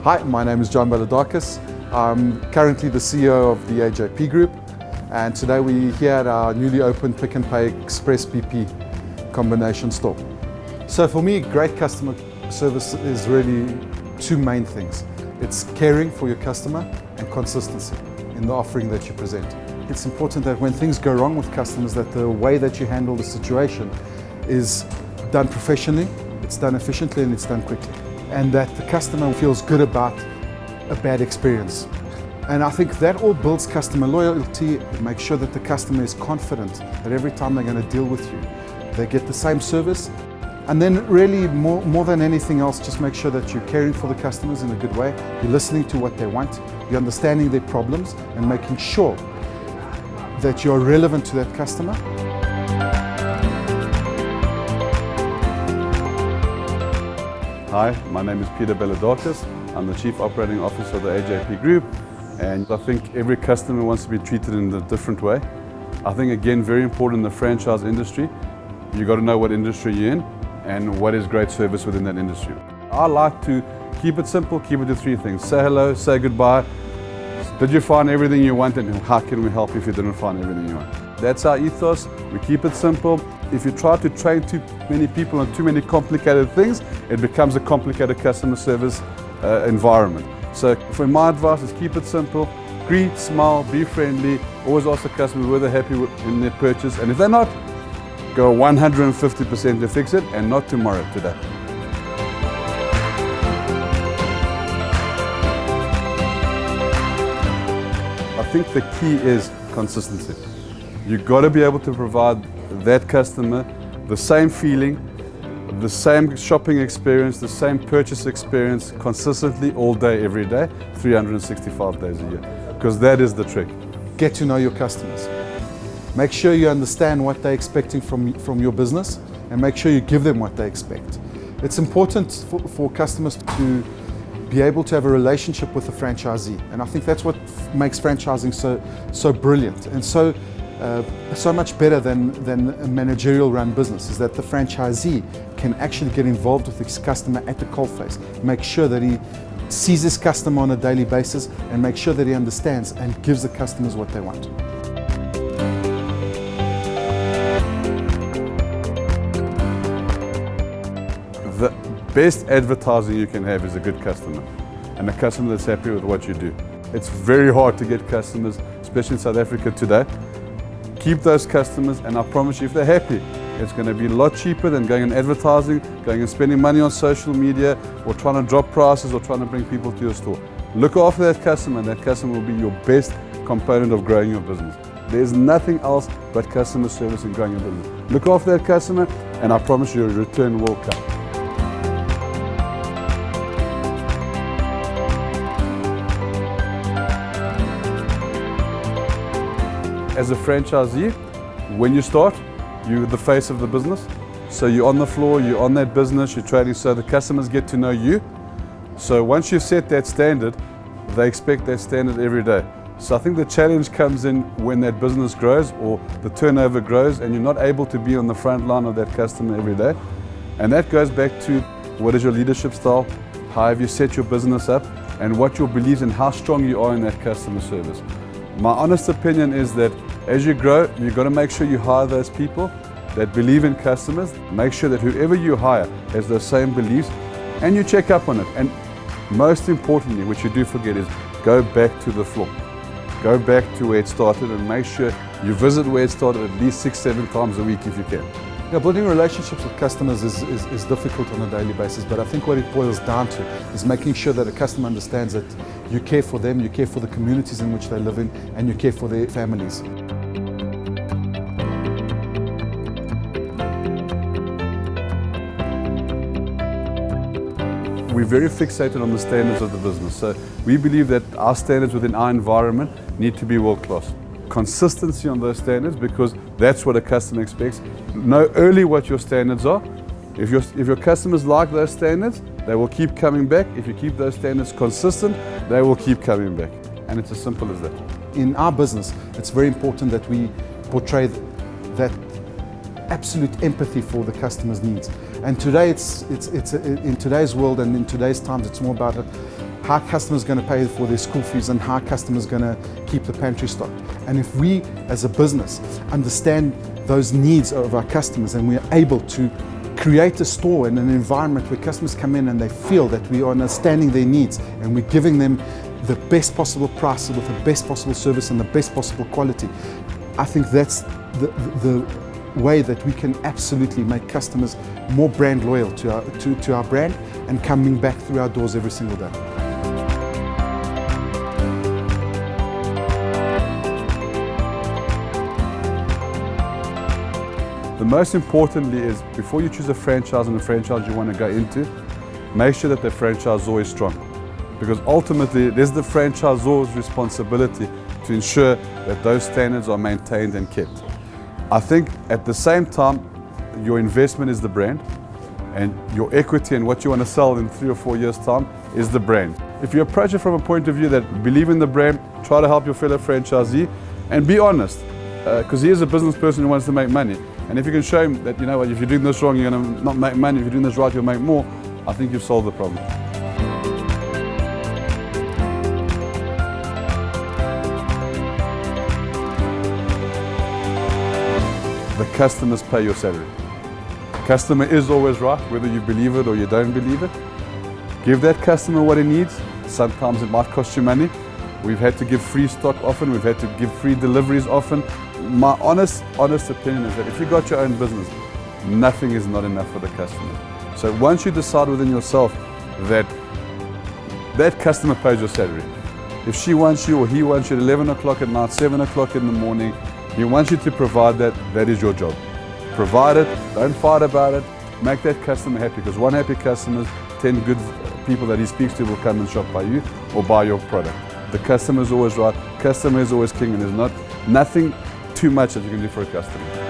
Hi, my name is John Baladakis. I'm currently the CEO of the AJP Group, and today we're here at our newly opened Pick n Pay Express BP combination store. So for me, great customer service is really two main things. It's caring for your customer and consistency in the offering that you present. It's important that when things go wrong with customers, that the way that you handle the situation is done professionally, it's done efficiently, and it's done quickly. And that the customer feels good about a bad experience. And I think that all builds customer loyalty. Make sure that the customer is confident that every time they're going to deal with you, they get the same service. And then really more than anything else, just make sure that you're caring for the customers in a good way. You're listening to what they want, you're understanding their problems, and making sure that you're relevant to that customer. Hi, my name is Peter Baladakis. I'm the Chief Operating Officer of the AJP Group, and I think every customer wants to be treated in a different way. I think, again, very important in the franchise industry, you've got to know what industry you're in and what is great service within that industry. I like to keep it simple, keep it to three things. Say hello, say goodbye. Did you find everything you wanted, and how can we help if you didn't find everything you want? That's our ethos. We keep it simple. If you try to train too many people on too many complicated things, it becomes a complicated customer service environment. So for my advice is keep it simple, greet, smile, be friendly, always ask the customer whether they're happy in their purchase, and if they're not, go 150% to fix it, and not tomorrow, today. I think the key is consistency. You've got to be able to provide that customer the same feeling, the same shopping experience, the same purchase experience consistently all day, every day, 365 days a year. Because that is the trick. Get to know your customers. Make sure you understand what they're expecting from your business, and make sure you give them what they expect. It's important for customers to be able to have a relationship with the franchisee, and I think that's what makes franchising so brilliant and so much better than a managerial run business, is that the franchisee can actually get involved with his customer at the coalface, make sure that he sees his customer on a daily basis, and make sure that he understands and gives the customers what they want. The best advertising you can have is a good customer, and a customer that's happy with what you do. It's very hard to get customers, especially in South Africa today. Keep those customers, and I promise you, if they're happy, it's going to be a lot cheaper than going in advertising, going and spending money on social media, or trying to drop prices, or trying to bring people to your store. Look after that customer, and that customer will be your best component of growing your business. There's nothing else but customer service in growing your business. Look after that customer, and I promise you a return will come. As a franchisee, when you start, you're the face of the business. So you're on the floor, you're on that business, you're trading, so the customers get to know you. So once you've set that standard, they expect that standard every day. So I think the challenge comes in when that business grows or the turnover grows and you're not able to be on the front line of that customer every day. And that goes back to what is your leadership style, how have you set your business up, and what your beliefs and how strong you are in that customer service. My honest opinion is that as you grow, you've got to make sure you hire those people that believe in customers. Make sure that whoever you hire has those same beliefs, and you check up on it. And most importantly, what you do forget is go back to the floor. Go back to where it started, and make sure you visit where it started at least 6-7 times a week if you can. Yeah, building relationships with customers is difficult on a daily basis, but I think what it boils down to is making sure that a customer understands that you care for them, you care for the communities in which they live in, and you care for their families. We're very fixated on the standards of the business. So we believe that our standards within our environment need to be world class. Consistency on those standards, because that's what a customer expects. Know early what your standards are. If your customers like those standards, they will keep coming back. If you keep those standards consistent, they will keep coming back. And it's as simple as that. In our business, it's very important that we portray that absolute empathy for the customer's needs. And today, in today's world and in today's times, it's more about how customers going to pay for their school fees and how customers going to keep the pantry stocked. And if we as a business understand those needs of our customers and we are able to create a store and an environment where customers come in and they feel that we are understanding their needs and we're giving them the best possible price with the best possible service and the best possible quality, I think that's the way that we can absolutely make customers more brand loyal to our brand and coming back through our doors every single day. The most importantly is, before you choose a franchise and a franchise you want to go into, make sure that the franchisor is strong. Because ultimately, it is the franchisor's responsibility to ensure that those standards are maintained and kept. I think at the same time, your investment is the brand, and your equity and what you want to sell in 3 or 4 years' time is the brand. If you approach it from a point of view that believe in the brand, try to help your fellow franchisee, and be honest, because he is a business person who wants to make money. And if you can show him that, you know what, if you're doing this wrong, you're going to not make money. If you're doing this right, you'll make more. I think you've solved the problem. The customers pay your salary. Customer is always right, whether you believe it or you don't believe it. Give that customer what he needs. Sometimes it might cost you money. We've had to give free stock often. We've had to give free deliveries often. My honest opinion is that if you've got your own business, nothing is not enough for the customer. So once you decide within yourself that that customer pays your salary, if she wants you or he wants you at 11 o'clock at night, 7 o'clock in the morning, he wants you to provide that, that is your job. Provide it, don't fight about it, make that customer happy, because one happy customer, 10 good people that he speaks to will come and shop by you or buy your product. The customer is always right, customer is always king, and there's nothing too much that you can do for a customer.